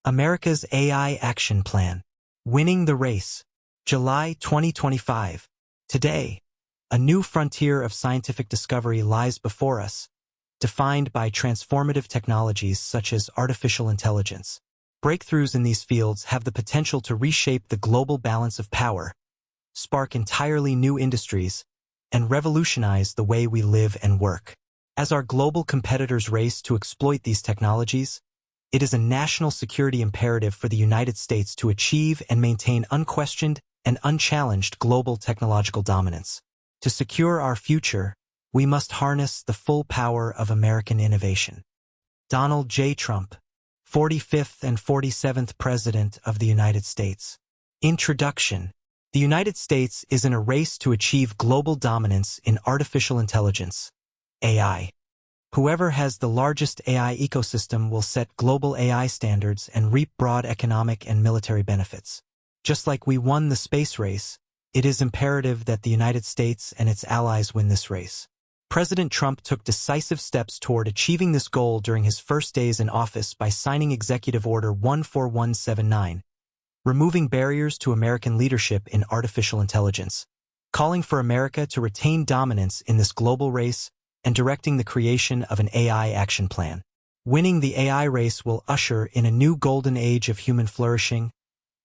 America's AI Action Plan. Winning the Race. July 2025. Today, a new frontier of scientific discovery lies before us, defined by transformative technologies such as artificial intelligence. Breakthroughs in these fields have the potential to reshape the global balance of power, spark entirely new industries, and revolutionize the way we live and work. As our global competitors race to exploit these technologies, it is a national security imperative for the United States to achieve and maintain unquestioned and unchallenged global technological dominance. To secure our future, we must harness the full power of American innovation. Donald J. Trump, 45th and 47th President of the United States. Introduction. The United States is in a race to achieve global dominance in artificial intelligence, AI. Whoever has the largest AI ecosystem will set global AI standards and reap broad economic and military benefits. Just like we won the space race, it is imperative that the United States and its allies win this race. President Trump took decisive steps toward achieving this goal during his first days in office by signing Executive Order 14179, removing barriers to American leadership in artificial intelligence, calling for America to retain dominance in this global race, and directing the creation of an AI action plan. Winning the AI race will usher in a new golden age of human flourishing,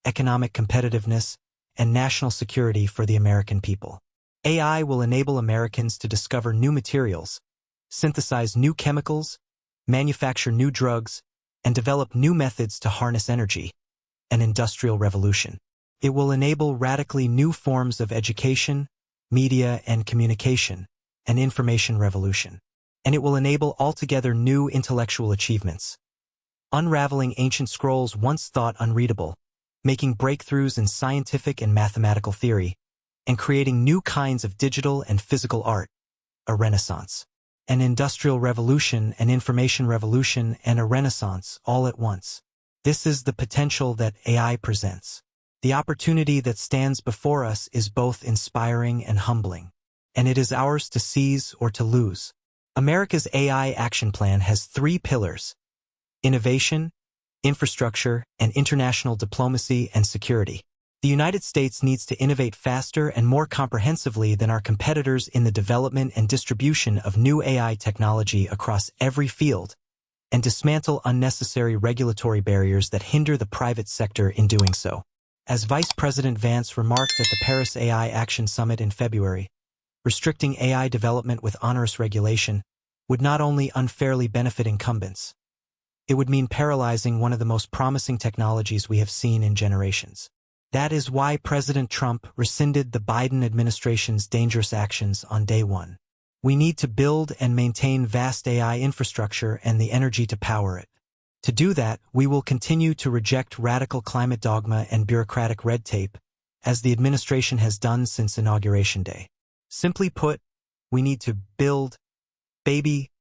economic competitiveness, and national security for the American people. AI will enable Americans to discover new materials, synthesize new chemicals, manufacture new drugs, and develop new methods to harness energy, an industrial revolution. It will enable radically new forms of education, media and communication, an information revolution. And it will enable altogether new intellectual achievements, unraveling ancient scrolls once thought unreadable, making breakthroughs in scientific and mathematical theory, and creating new kinds of digital and physical art, a renaissance. An industrial revolution, an information revolution, and a renaissance all at once. This is the potential that AI presents. The opportunity that stands before us is both inspiring and humbling, and it is ours to seize or to lose. America's AI Action Plan has 3 pillars: innovation, infrastructure, and international diplomacy and security. The United States needs to innovate faster and more comprehensively than our competitors in the development and distribution of new AI technology across every field, and dismantle unnecessary regulatory barriers that hinder the private sector in doing so. As Vice President Vance remarked at the Paris AI Action Summit in February, restricting AI development with onerous regulation would not only unfairly benefit incumbents, it would mean paralyzing one of the most promising technologies we have seen in generations. That is why President Trump rescinded the Biden administration's dangerous actions on day one. We need to build and maintain vast AI infrastructure and the energy to power it. To do that, we will continue to reject radical climate dogma and bureaucratic red tape, as the administration has done since Inauguration Day. Simply put, we need to build, baby,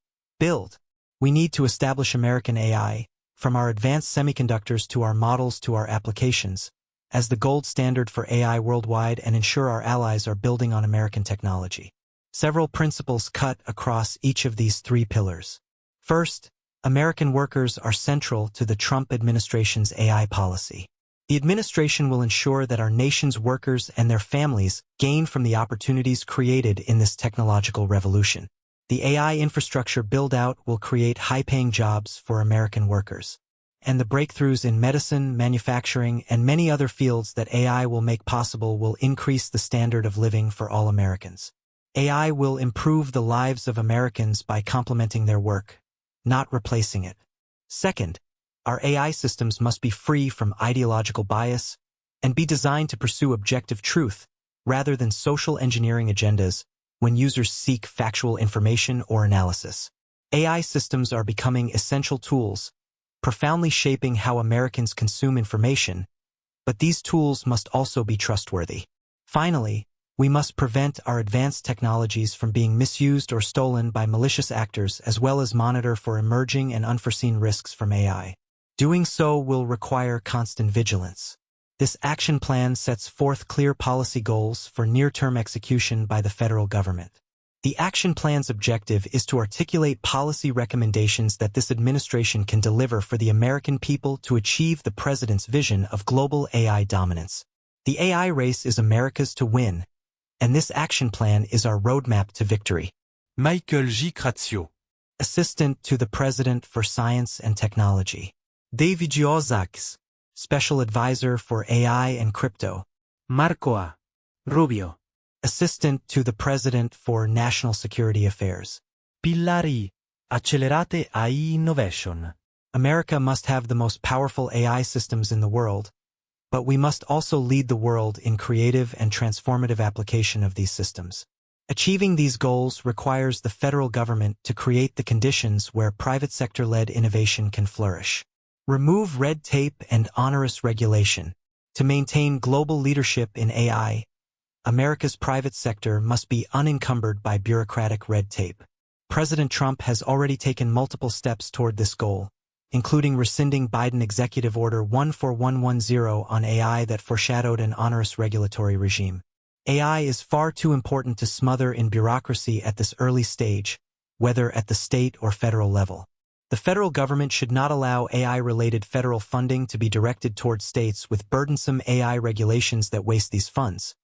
build. We need to establish American AI, from our advanced semiconductors to our models to our applications, as the gold standard for AI worldwide and ensure our allies are building on American technology. Several principles cut across each of these 3 pillars. First, American workers are central to the Trump administration's AI policy. The administration will ensure that our nation's workers and their families gain from the opportunities created in this technological revolution. The AI infrastructure build-out will create high-paying jobs for American workers, and the breakthroughs in medicine, manufacturing, and many other fields that AI will make possible will increase the standard of living for all Americans. AI will improve the lives of Americans by complementing their work, not replacing it. Second, our AI systems must be free from ideological bias and be designed to pursue objective truth rather than social engineering agendas when users seek factual information or analysis. AI systems are becoming essential tools, profoundly shaping how Americans consume information, but these tools must also be trustworthy. Finally, we must prevent our advanced technologies from being misused or stolen by malicious actors, as well as monitor for emerging and unforeseen risks from AI. Doing so will require constant vigilance. This action plan sets forth clear policy goals for near-term execution by the federal government. The action plan's objective is to articulate policy recommendations that this administration can deliver for the American people to achieve the president's vision of global AI dominance. The AI race is America's to win, and this action plan is our roadmap to victory. Michael J. Crazio. Assistant to the President for Science and Technology. David Giozakis, Special Advisor for AI and Crypto. Marco A. Rubio. Assistant to the President for National Security Affairs. Pillari. Accelerate AI Innovation. America must have the most powerful AI systems in the world, but we must also lead the world in creative and transformative application of these systems. Achieving these goals requires the federal government to create the conditions where private sector-led innovation can flourish. Remove red tape and onerous regulation. To maintain global leadership in AI, America's private sector must be unencumbered by bureaucratic red tape. President Trump has already taken multiple steps toward this goal, including rescinding Biden Executive Order 14110 on AI that foreshadowed an onerous regulatory regime. AI is far too important to smother in bureaucracy at this early stage, whether at the state or federal level. The federal government should not allow AI-related federal funding to be directed toward states with burdensome AI regulations that waste these funds,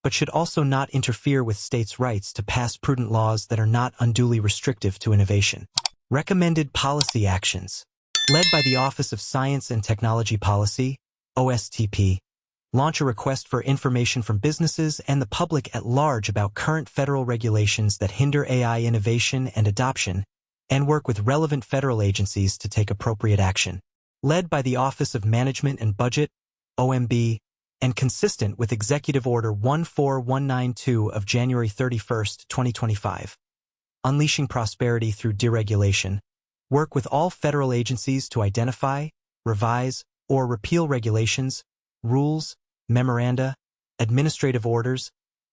but should also not interfere with states' rights to pass prudent laws that are not unduly restrictive to innovation. Recommended policy actions. Led by the Office of Science and Technology Policy, OSTP, launch a request for information from businesses and the public at large about current federal regulations that hinder AI innovation and adoption, and work with relevant federal agencies to take appropriate action. Led by the Office of Management and Budget, OMB, and consistent with Executive Order 14192 of January 31, 2025. Unleashing prosperity through deregulation. Work with all federal agencies to identify, revise, or repeal regulations, rules, memoranda, administrative orders,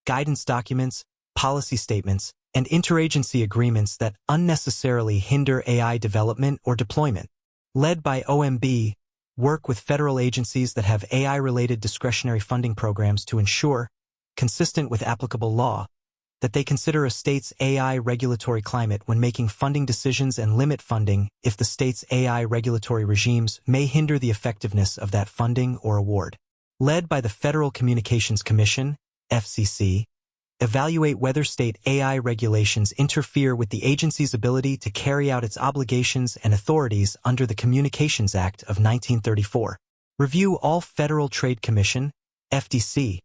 guidance documents, policy statements, and interagency agreements that unnecessarily hinder AI development or deployment. Led by OMB, work with federal agencies that have AI-related discretionary funding programs to ensure, consistent with applicable law, that they consider a state's AI regulatory climate when making funding decisions and limit funding if the state's AI regulatory regimes may hinder the effectiveness of that funding or award. Led by the Federal Communications Commission, FCC, evaluate whether state AI regulations interfere with the agency's ability to carry out its obligations and authorities under the Communications Act of 1934. Review all Federal Trade Commission, FTC,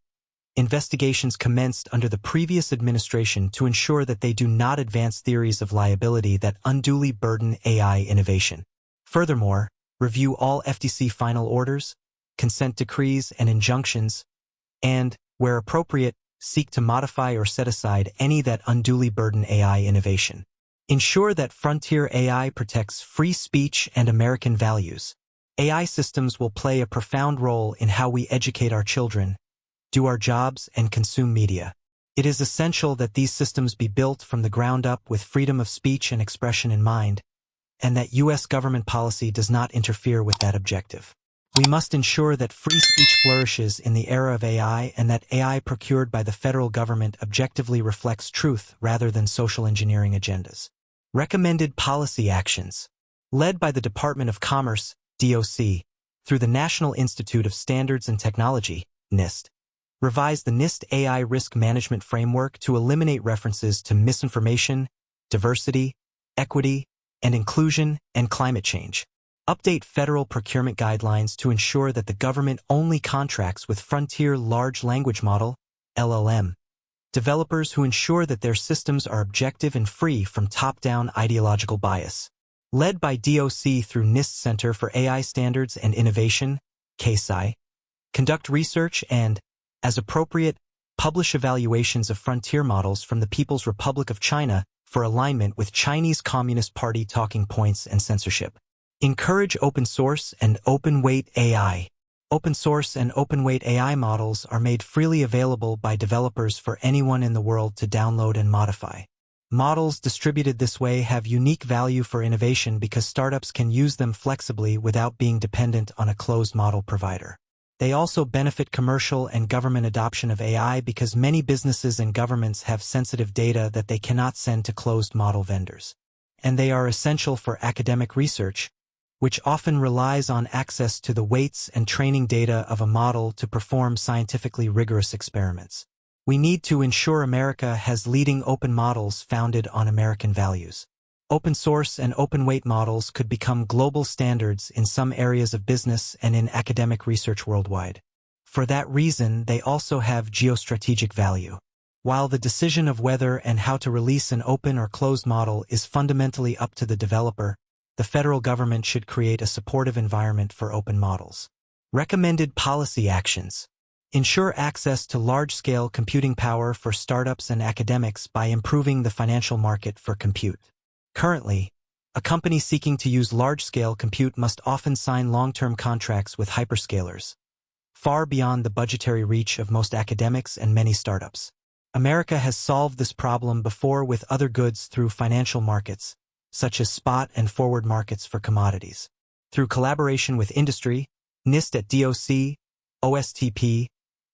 investigations commenced under the previous administration to ensure that they do not advance theories of liability that unduly burden AI innovation. Furthermore, review all FTC final orders, consent decrees and injunctions, and, where appropriate, seek to modify or set aside any that unduly burden AI innovation. Ensure that frontier AI protects free speech and American values. AI systems will play a profound role in how we educate our children, do our jobs, and consume media. It is essential that these systems be built from the ground up with freedom of speech and expression in mind, and that U.S. government policy does not interfere with that objective. We must ensure that free speech flourishes in the era of AI and that AI procured by the federal government objectively reflects truth rather than social engineering agendas. Recommended policy actions. Led by the Department of Commerce, DOC, through the National Institute of Standards and Technology, NIST. Revise the NIST AI Risk Management Framework to eliminate references to misinformation, diversity, equity, and inclusion, and climate change. Update federal procurement guidelines to ensure that the government only contracts with frontier large language model, LLM, developers who ensure that their systems are objective and free from top-down ideological bias. Led by DOC through NIST Center for AI Standards and Innovation, KSI, conduct research and, as appropriate, publish evaluations of frontier models from the People's Republic of China for alignment with Chinese Communist Party talking points and censorship. Encourage open source and open-weight AI. Open source and open-weight AI models are made freely available by developers for anyone in the world to download and modify. Models distributed this way have unique value for innovation because startups can use them flexibly without being dependent on a closed model provider. They also benefit commercial and government adoption of AI because many businesses and governments have sensitive data that they cannot send to closed model vendors. And they are essential for academic research, which often relies on access to the weights and training data of a model to perform scientifically rigorous experiments. We need to ensure America has leading open models founded on American values. Open source and open weight models could become global standards in some areas of business and in academic research worldwide. For that reason, they also have geostrategic value. While the decision of whether and how to release an open or closed model is fundamentally up to the developer, the federal government should create a supportive environment for open models. Recommended policy actions. Ensure access to large-scale computing power for startups and academics by improving the financial market for compute. Currently, a company seeking to use large-scale compute must often sign long-term contracts with hyperscalers, far beyond the budgetary reach of most academics and many startups. America has solved this problem before with other goods through financial markets, such as spot and forward markets for commodities. Through collaboration with industry, NIST at DOC, OSTP,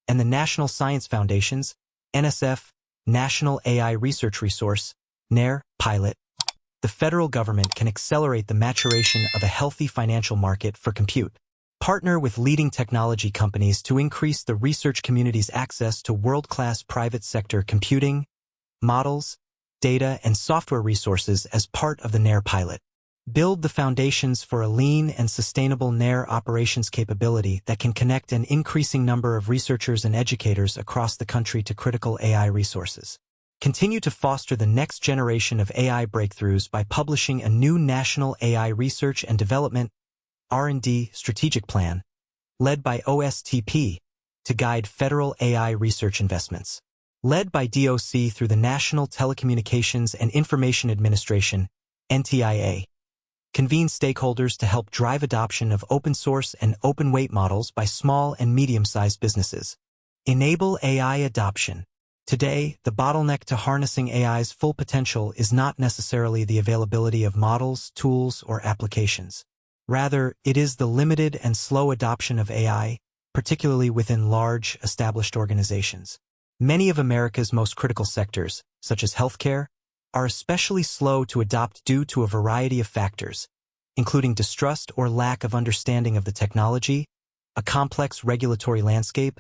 and the National Science Foundation's NSF, National AI Research Resource, NARE, pilot, the federal government can accelerate the maturation of a healthy financial market for compute. Partner with leading technology companies to increase the research community's access to world-class private sector computing, models, data, and software resources as part of the NARE pilot. Build the foundations for a lean and sustainable NARE operations capability that can connect an increasing number of researchers and educators across the country to critical AI resources. Continue to foster the next generation of AI breakthroughs by publishing a new National AI Research and Development (R&D) strategic plan, led by OSTP, to guide federal AI research investments. Led by DOC through the National Telecommunications and Information Administration, NTIA. Convene stakeholders to help drive adoption of open-source and open-weight models by small and medium-sized businesses. Enable AI adoption. Today, the bottleneck to harnessing AI's full potential is not necessarily the availability of models, tools, or applications. Rather, it is the limited and slow adoption of AI, particularly within large, established organizations. Many of America's most critical sectors, such as healthcare, are especially slow to adopt due to a variety of factors, including distrust or lack of understanding of the technology, a complex regulatory landscape,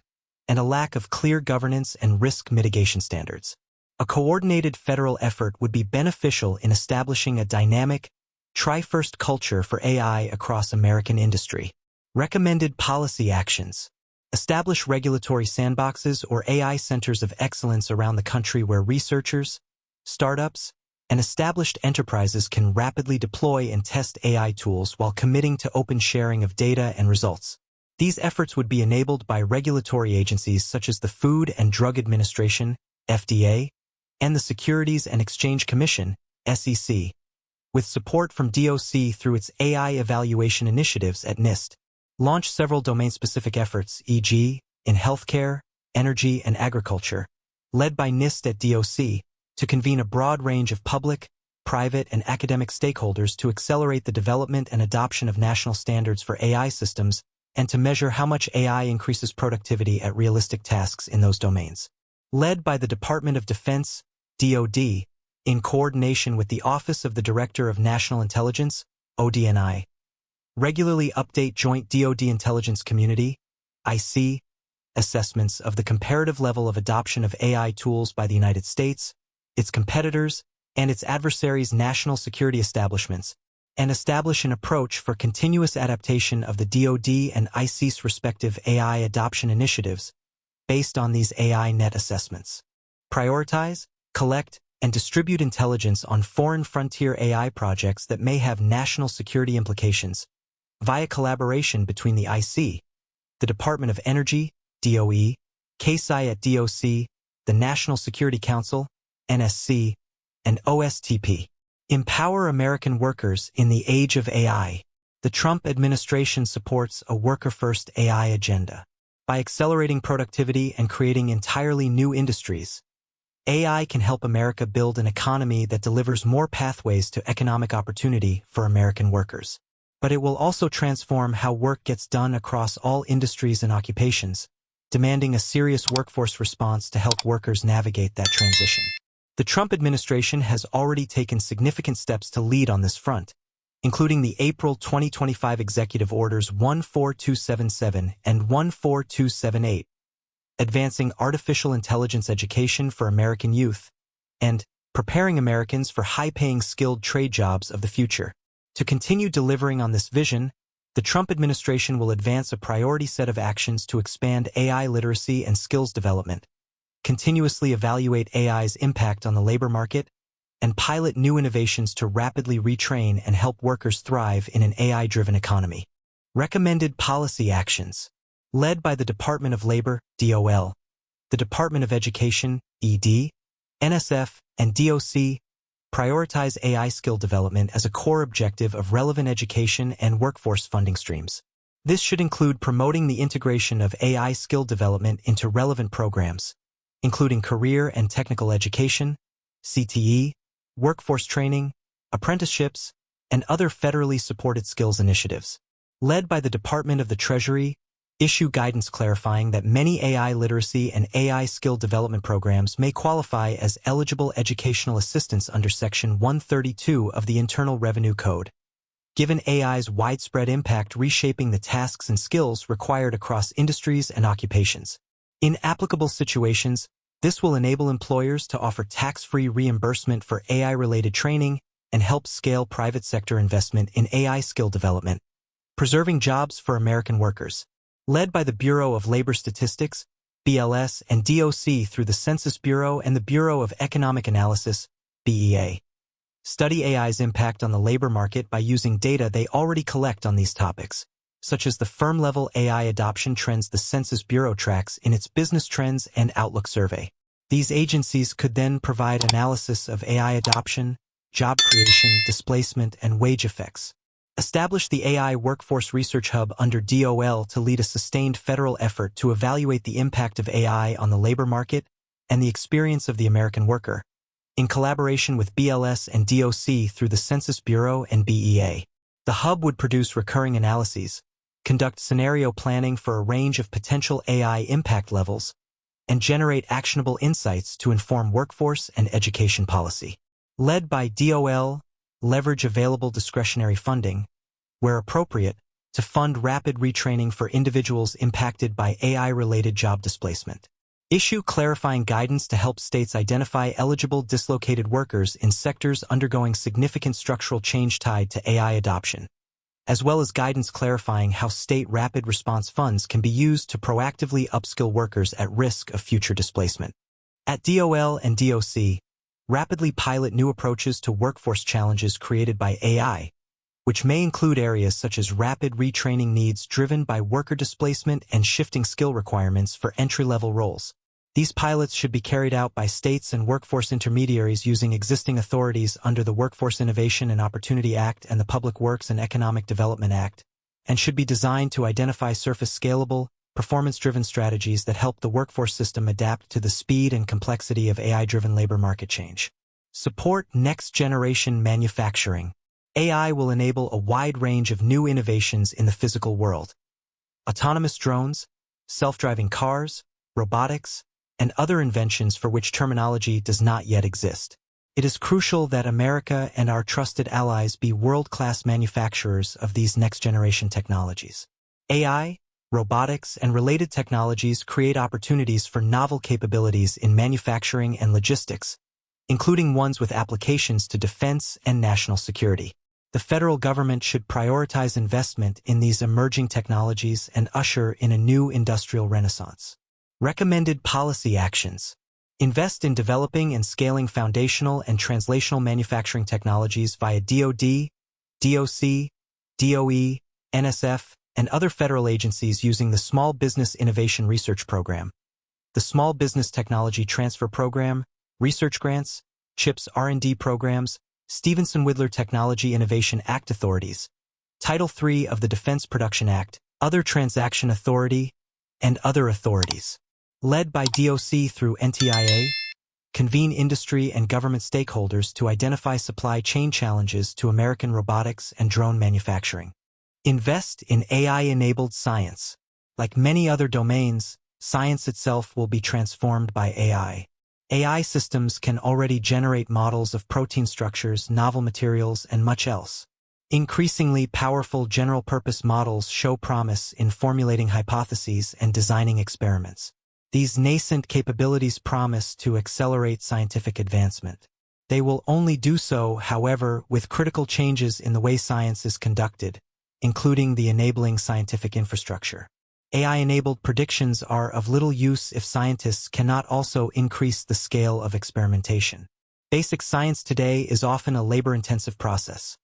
and a lack of clear governance and risk mitigation standards. A coordinated federal effort would be beneficial in establishing a dynamic, try-first culture for AI across American industry. Recommended policy actions. Establish regulatory sandboxes or AI centers of excellence around the country where researchers, startups, and established enterprises can rapidly deploy and test AI tools while committing to open sharing of data and results. These efforts would be enabled by regulatory agencies such as the Food and Drug Administration, FDA, and the Securities and Exchange Commission, SEC, with support from DOC through its AI evaluation initiatives at NIST. Launch several domain-specific efforts, e.g., in healthcare, energy, and agriculture, led by NIST at DOC, to convene a broad range of public, private, and academic stakeholders to accelerate the development and adoption of national standards for AI systems and to measure how much AI increases productivity at realistic tasks in those domains. Led by the Department of Defense, DoD, in coordination with the Office of the Director of National Intelligence, ODNI. Regularly update Joint DoD Intelligence Community, IC, assessments of the comparative level of adoption of AI tools by the United States, its competitors, and its adversaries' national security establishments, and establish an approach for continuous adaptation of the DoD and IC's respective AI adoption initiatives based on these AI net assessments. Prioritize, collect, and distribute intelligence on foreign frontier AI projects that may have national security implications via collaboration between the IC, the Department of Energy, DOE, KSI at DOC, the National Security Council, NSC, and OSTP. Empower American workers in the age of AI. The Trump administration supports a worker-first AI agenda. By accelerating productivity and creating entirely new industries, AI can help America build an economy that delivers more pathways to economic opportunity for American workers. but it will also transform how work gets done across all industries and occupations, demanding a serious workforce response to help workers navigate that transition. The Trump administration has already taken significant steps to lead on this front, including the April 2025 Executive Orders 14277 and 14278, advancing artificial intelligence education for American youth, and preparing Americans for high-paying skilled trade jobs of the future. To continue delivering on this vision, the Trump administration will advance a priority set of actions to expand AI literacy and skills development, continuously evaluate AI's impact on the labor market, and pilot new innovations to rapidly retrain and help workers thrive in an AI-driven economy. Recommended policy actions. Led by the Department of Labor, DOL, the Department of Education, ED, NSF, and DOC, prioritize AI skill development as a core objective of relevant education and workforce funding streams. This should include promoting the integration of AI skill development into relevant programs, including career and technical education, CTE, workforce training, apprenticeships, and other federally supported skills initiatives. Led by the Department of the Treasury, issue guidance clarifying that many AI literacy and AI skill development programs may qualify as eligible educational assistance under Section 132 of the Internal Revenue Code. Given AI's widespread impact reshaping the tasks and skills required across industries and occupations. In applicable situations, this will enable employers to offer tax-free reimbursement for AI-related training and help scale private sector investment in AI skill development, preserving jobs for American workers. Led by the Bureau of Labor Statistics, BLS, and DOC through the Census Bureau and the Bureau of Economic Analysis, BEA. Study AI's impact on the labor market by using data they already collect on these topics, such as the firm-level AI adoption trends the Census Bureau tracks in its Business Trends and Outlook survey. These agencies could then provide analysis of AI adoption, job creation, displacement, and wage effects. Establish the AI Workforce Research Hub under DOL to lead a sustained federal effort to evaluate the impact of AI on the labor market and the experience of the American worker, in collaboration with BLS and DOC through the Census Bureau and BEA. The hub would produce recurring analyses, conduct scenario planning for a range of potential AI impact levels, and generate actionable insights to inform workforce and education policy. Led by DOL, leverage available discretionary funding, where appropriate, to fund rapid retraining for individuals impacted by AI-related job displacement. Issue clarifying guidance to help states identify eligible dislocated workers in sectors undergoing significant structural change tied to AI adoption, as well as guidance clarifying how state rapid response funds can be used to proactively upskill workers at risk of future displacement. At DOL and DOC, rapidly pilot new approaches to workforce challenges created by AI, which may include areas such as rapid retraining needs driven by worker displacement and shifting skill requirements for entry-level roles. These pilots should be carried out by states and workforce intermediaries using existing authorities under the Workforce Innovation and Opportunity Act and the Public Works and Economic Development Act, and should be designed to identify surface scalable, performance-driven strategies that help the workforce system adapt to the speed and complexity of AI-driven labor market change. Support next-generation manufacturing. AI will enable a wide range of new innovations in the physical world. Autonomous drones, self-driving cars, robotics, and other inventions for which terminology does not yet exist. It is crucial that America and our trusted allies be world-class manufacturers of these next-generation technologies. AI, robotics, and related technologies create opportunities for novel capabilities in manufacturing and logistics, including ones with applications to defense and national security. The federal government should prioritize investment in these emerging technologies and usher in a new industrial renaissance. Recommended policy actions. Invest in developing and scaling foundational and translational manufacturing technologies via DoD, DOC, DOE, NSF, and other federal agencies using the Small Business Innovation Research Program, the Small Business Technology Transfer Program, research grants, CHIPS R&D programs, Stevenson-Widler Technology Innovation Act authorities, Title III of the Defense Production Act, other transaction authority, and other authorities. Led by DOC through NTIA, convene industry and government stakeholders to identify supply chain challenges to American robotics and drone manufacturing. Invest in AI-enabled science. Like many other domains, science itself will be transformed by AI. AI systems can already generate models of protein structures, novel materials, and much else. Increasingly powerful general-purpose models show promise in formulating hypotheses and designing experiments. These nascent capabilities promise to accelerate scientific advancement. They will only do so, however, with critical changes in the way science is conducted, including the enabling scientific infrastructure. AI-enabled predictions are of little use if scientists cannot also increase the scale of experimentation. Basic science today is often a labor-intensive process.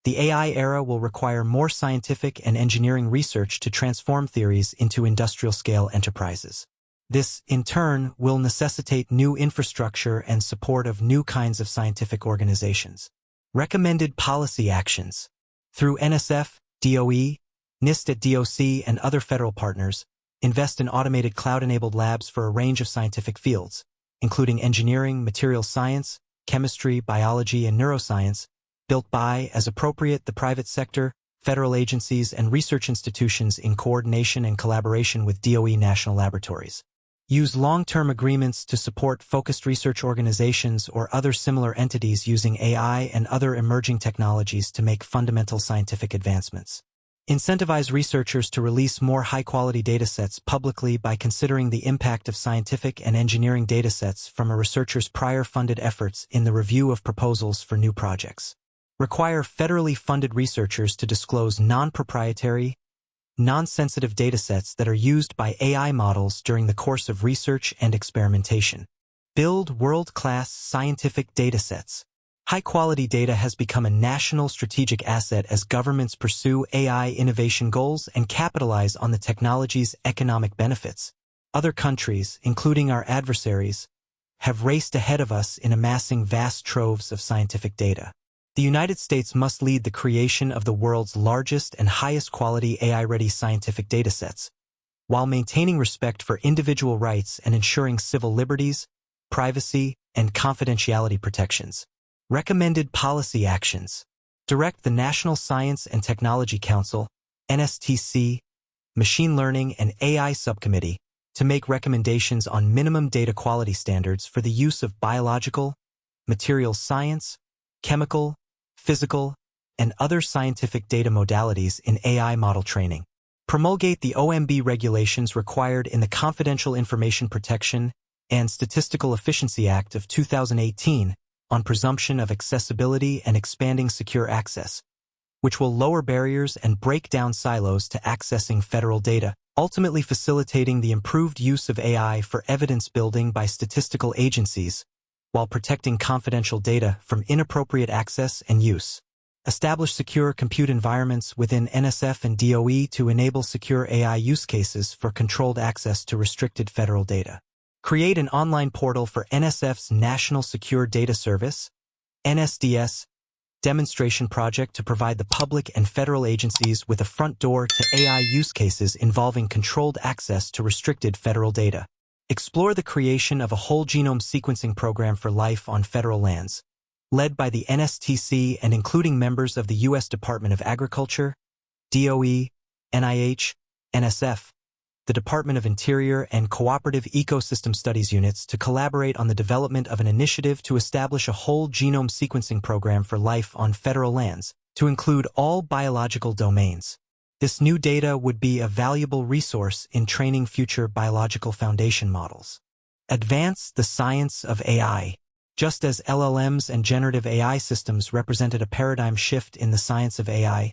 The AI era will require more scientific and engineering research to transform theories into industrial-scale enterprises. This, in turn, will necessitate new infrastructure and support of new kinds of scientific organizations. Recommended policy actions. Through NSF, DOE, NIST at DOC, and other federal partners, invest in automated cloud-enabled labs for a range of scientific fields, including engineering, materials science, chemistry, biology, and neuroscience, built by, as appropriate, the private sector, federal agencies, and research institutions in coordination and collaboration with DOE national laboratories. Use long-term agreements to support focused research organizations or other similar entities using AI and other emerging technologies to make fundamental scientific advancements. Incentivize researchers to release more high-quality datasets publicly by considering the impact of scientific and engineering datasets from a researcher's prior funded efforts in the review of proposals for new projects. Require federally funded researchers to disclose non-proprietary, non-sensitive datasets that are used by AI models during the course of research and experimentation. Build world-class scientific datasets. High-quality data has become a national strategic asset as governments pursue AI innovation goals and capitalize on the technology's economic benefits. Other countries, including our adversaries, have raced ahead of us in amassing vast troves of scientific data. The United States must lead the creation of the world's largest and highest quality AI-ready scientific datasets, while maintaining respect for individual rights and ensuring civil liberties, privacy, and confidentiality protections. Recommended policy actions. Direct the National Science and Technology Council, NSTC, Machine Learning and AI Subcommittee, to make recommendations on minimum data quality standards for the use of biological, materials science, chemical, physical, and other scientific data modalities in AI model training. Promulgate the OMB regulations required in the Confidential Information Protection and Statistical Efficiency Act of 2018 on presumption of accessibility and expanding secure access, which will lower barriers and break down silos to accessing federal data, ultimately facilitating the improved use of AI for evidence building by statistical agencies, while protecting confidential data from inappropriate access and use. Establish secure compute environments within NSF and DOE to enable secure AI use cases for controlled access to restricted federal data. Create an online portal for NSF's National Secure Data Service, NSDS, demonstration project to provide the public and federal agencies with a front door to AI use cases involving controlled access to restricted federal data. Explore the creation of a whole genome sequencing program for life on federal lands, led by the NSTC and including members of the U.S. Department of Agriculture, DOE, NIH, NSF, the Department of Interior, and Cooperative Ecosystem Studies units to collaborate on the development of an initiative to establish a whole genome sequencing program for life on federal lands, to include all biological domains. This new data would be a valuable resource in training future biological foundation models. Advance the science of AI. Just as LLMs and generative AI systems represented a paradigm shift in the science of AI,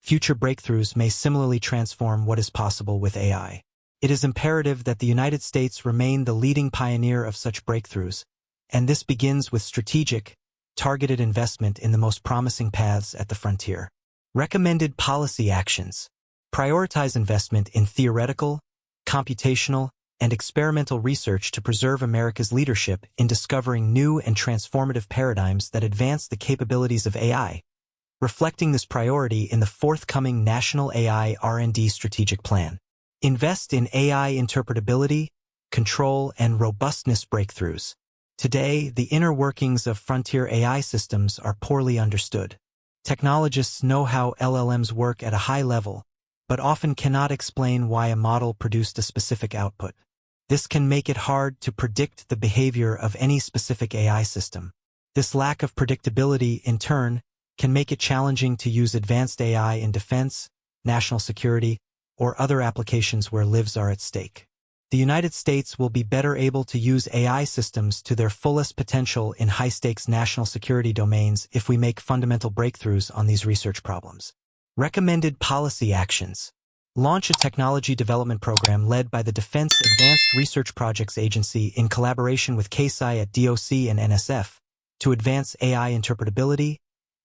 future breakthroughs may similarly transform what is possible with AI. It is imperative that the United States remain the leading pioneer of such breakthroughs, and this begins with strategic, targeted investment in the most promising paths at the frontier. Recommended policy actions. Prioritize investment in theoretical, computational, and experimental research to preserve America's leadership in discovering new and transformative paradigms that advance the capabilities of AI, reflecting this priority in the forthcoming National AI R&D Strategic Plan. Invest in AI interpretability, control, and robustness breakthroughs. Today, the inner workings of frontier AI systems are poorly understood. Technologists know how LLMs work at a high level, but often cannot explain why a model produced a specific output. This can make it hard to predict the behavior of any specific AI system. This lack of predictability, in turn, can make it challenging to use advanced AI in defense, national security, or other applications where lives are at stake. The United States will be better able to use AI systems to their fullest potential in high-stakes national security domains if we make fundamental breakthroughs on these research problems. Recommended policy actions. Launch a technology development program led by the Defense Advanced Research Projects Agency in collaboration with KSI at DOC and NSF to advance AI interpretability,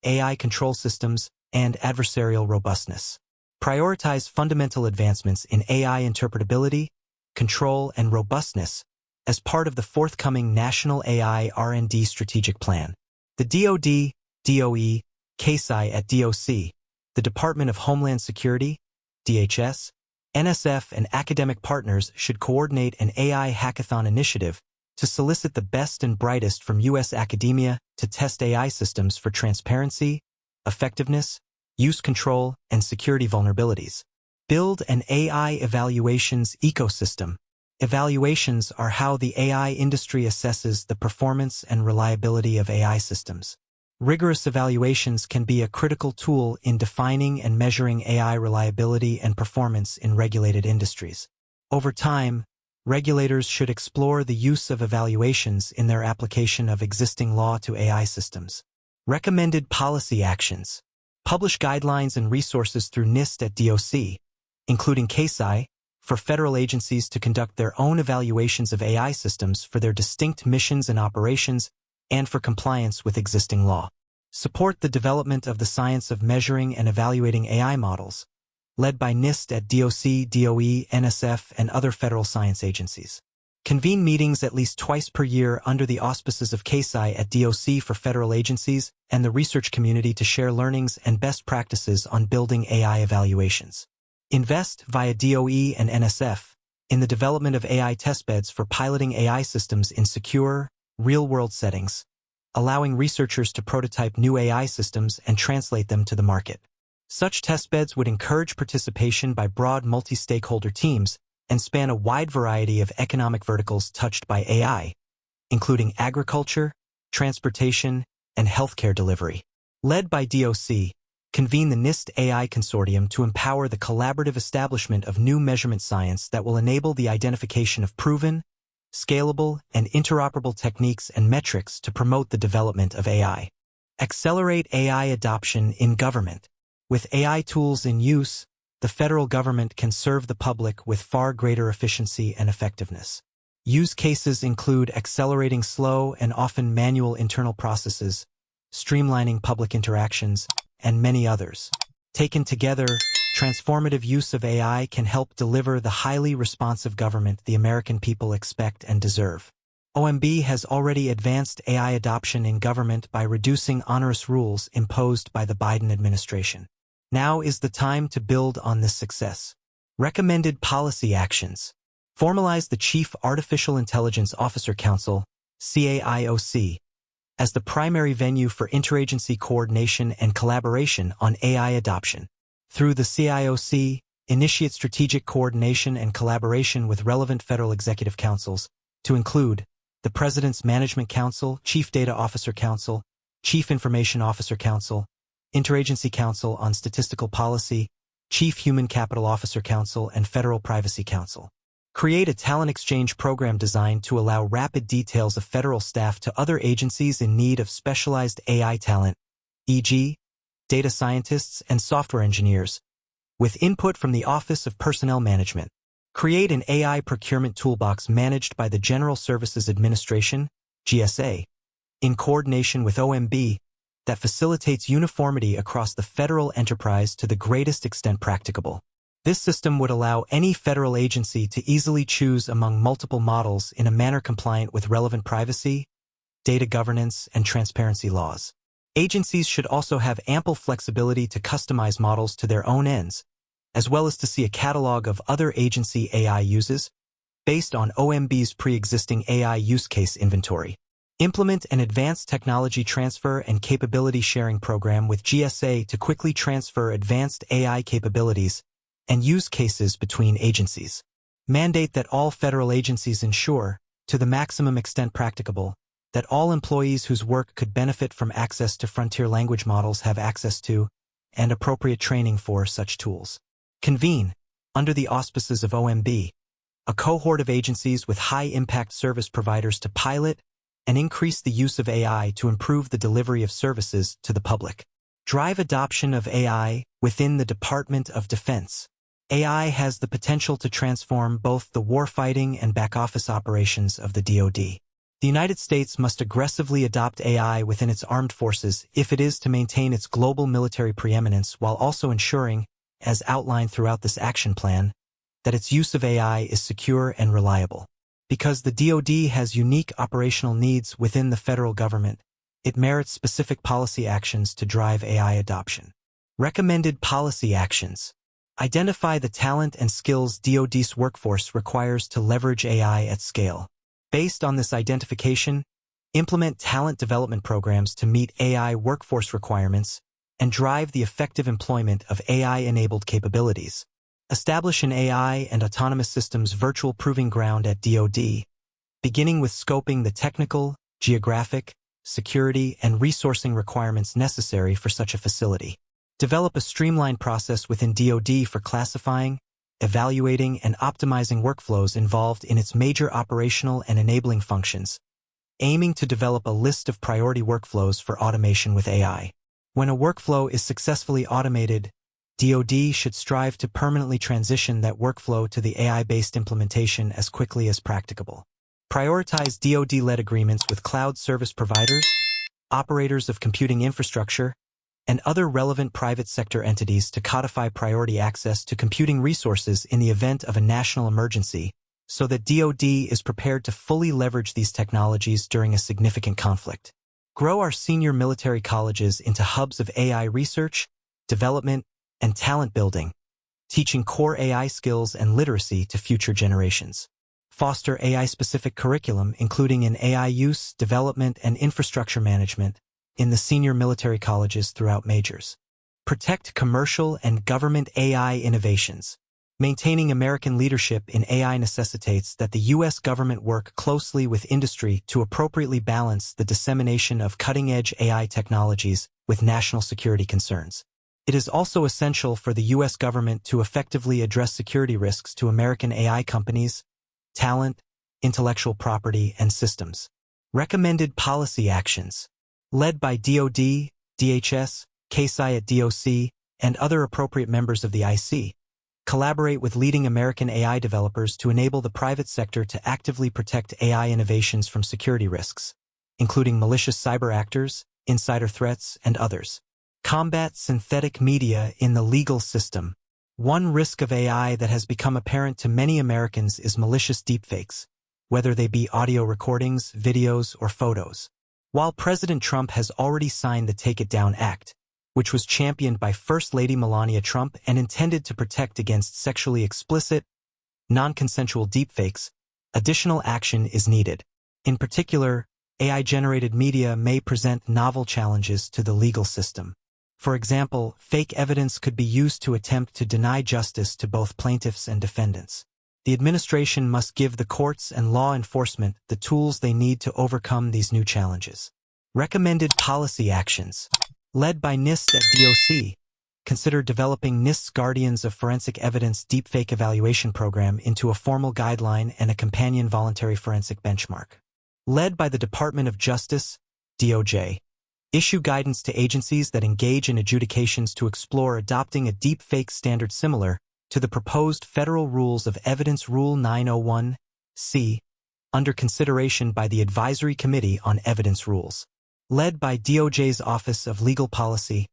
AI control systems, and adversarial robustness. Prioritize fundamental advancements in AI interpretability, control, and robustness as part of the forthcoming National AI R&D Strategic Plan. The DoD, DOE, KSI at DOC, the Department of Homeland Security, DHS, NSF, and academic partners should coordinate an AI hackathon initiative to solicit the best and brightest from U.S. academia to test AI systems for transparency, effectiveness, use control, and security vulnerabilities. Build an AI evaluations ecosystem. Evaluations are how the AI industry assesses the performance and reliability of AI systems. Rigorous evaluations can be a critical tool in defining and measuring AI reliability and performance in regulated industries. Over time, regulators should explore the use of evaluations in their application of existing law to AI systems. Recommended policy actions. Publish guidelines and resources through NIST at DOC, including KSI, for federal agencies to conduct their own evaluations of AI systems for their distinct missions and operations and for compliance with existing law. Support the development of the science of measuring and evaluating AI models, led by NIST at DOC, DOE, NSF, and other federal science agencies. Convene meetings at least twice per year under the auspices of KSI at DOC for federal agencies and the research community to share learnings and best practices on building AI evaluations. Invest via DOE and NSF in the development of AI testbeds for piloting AI systems in secure, real-world settings, allowing researchers to prototype new AI systems and translate them to the market. Such testbeds would encourage participation by broad multi-stakeholder teams and span a wide variety of economic verticals touched by AI, including agriculture, transportation, and healthcare delivery. Led by DOC, convene the NIST AI Consortium to empower the collaborative establishment of new measurement science that will enable the identification of proven, scalable, and interoperable techniques and metrics to promote the development of AI. Accelerate AI adoption in government. With AI tools in use, the federal government can serve the public with far greater efficiency and effectiveness. Use cases include accelerating slow and often manual internal processes, streamlining public interactions, and many others. Taken together, transformative use of AI can help deliver the highly responsive government the American people expect and deserve. OMB has already advanced AI adoption in government by reducing onerous rules imposed by the Biden administration. Now is the time to build on this success. Recommended policy actions. Formalize the Chief Artificial Intelligence Officer Council, CAIOC, as the primary venue for interagency coordination and collaboration on AI adoption. Through the CAIOC, initiate strategic coordination and collaboration with relevant federal executive councils, to include the President's Management Council, Chief Data Officer Council, Chief Information Officer Council, Interagency Council on Statistical Policy, Chief Human Capital Officer Council, and Federal Privacy Council. Create a talent exchange program designed to allow rapid details of federal staff to other agencies in need of specialized AI talent, e.g., data scientists and software engineers, with input from the Office of Personnel Management. Create an AI procurement toolbox managed by the General Services Administration, GSA, in coordination with OMB, that facilitates uniformity across the federal enterprise to the greatest extent practicable. This system would allow any federal agency to easily choose among multiple models in a manner compliant with relevant privacy, data governance, and transparency laws. Agencies should also have ample flexibility to customize models to their own ends, as well as to see a catalog of other agency AI uses based on OMB's pre-existing AI use case inventory. Implement an advanced technology transfer and capability sharing program with GSA to quickly transfer advanced AI capabilities and use cases between agencies. Mandate that all federal agencies ensure, to the maximum extent practicable, that all employees whose work could benefit from access to frontier language models have access to, and appropriate training for, such tools. Convene, under the auspices of OMB, a cohort of agencies with high-impact service providers to pilot and increase the use of AI to improve the delivery of services to the public. Drive adoption of AI within the Department of Defense. AI has the potential to transform both the warfighting and back-office operations of the DoD. The United States must aggressively adopt AI within its armed forces if it is to maintain its global military preeminence while also ensuring, as outlined throughout this action plan, that its use of AI is secure and reliable. Because the DoD has unique operational needs within the federal government, it merits specific policy actions to drive AI adoption. Recommended policy actions. Identify the talent and skills DoD's workforce requires to leverage AI at scale. Based on this identification, implement talent development programs to meet AI workforce requirements and drive the effective employment of AI-enabled capabilities. Establish an AI and autonomous systems virtual proving ground at DoD, beginning with scoping the technical, geographic, security, and resourcing requirements necessary for such a facility. Develop a streamlined process within DoD for classifying, evaluating, and optimizing workflows involved in its major operational and enabling functions, aiming to develop a list of priority workflows for automation with AI. When a workflow is successfully automated, DoD should strive to permanently transition that workflow to the AI-based implementation as quickly as practicable. Prioritize DoD-led agreements with cloud service providers, operators of computing infrastructure, and other relevant private sector entities to codify priority access to computing resources in the event of a national emergency, so that DoD is prepared to fully leverage these technologies during a significant conflict. Grow our senior military colleges into hubs of AI research, development, and talent building, teaching core AI skills and literacy to future generations. Foster AI-specific curriculum, including in AI use, development, and infrastructure management, in the senior military colleges throughout majors. Protect commercial and government AI innovations. Maintaining American leadership in AI necessitates that the U.S. government work closely with industry to appropriately balance the dissemination of cutting-edge AI technologies with national security concerns. It is also essential for the U.S. government to effectively address security risks to American AI companies, talent, intellectual property, and systems. Recommended policy actions. Led by DoD, DHS, KSI at DOC, and other appropriate members of the IC. Collaborate with leading American AI developers to enable the private sector to actively protect AI innovations from security risks, including malicious cyber actors, insider threats, and others. Combat synthetic media in the legal system. One risk of AI that has become apparent to many Americans is malicious deepfakes, whether they be audio recordings, videos, or photos. While President Trump has already signed the Take It Down Act, which was championed by First Lady Melania Trump and intended to protect against sexually explicit, non-consensual deepfakes, additional action is needed. In particular, AI-generated media may present novel challenges to the legal system. For example, fake evidence could be used to attempt to deny justice to both plaintiffs and defendants. The administration must give the courts and law enforcement the tools they need to overcome these new challenges. Recommended policy actions. Led by NIST at DOC, consider developing NIST's Guardians of Forensic Evidence Deepfake Evaluation Program into a formal guideline and a companion voluntary forensic benchmark. Led by the Department of Justice, DOJ, issue guidance to agencies that engage in adjudications to explore adopting a deepfake standard similar to the proposed Federal Rules of Evidence Rule 901(c), under consideration by the Advisory Committee on Evidence Rules. Led by DOJ's Office of Legal Policy,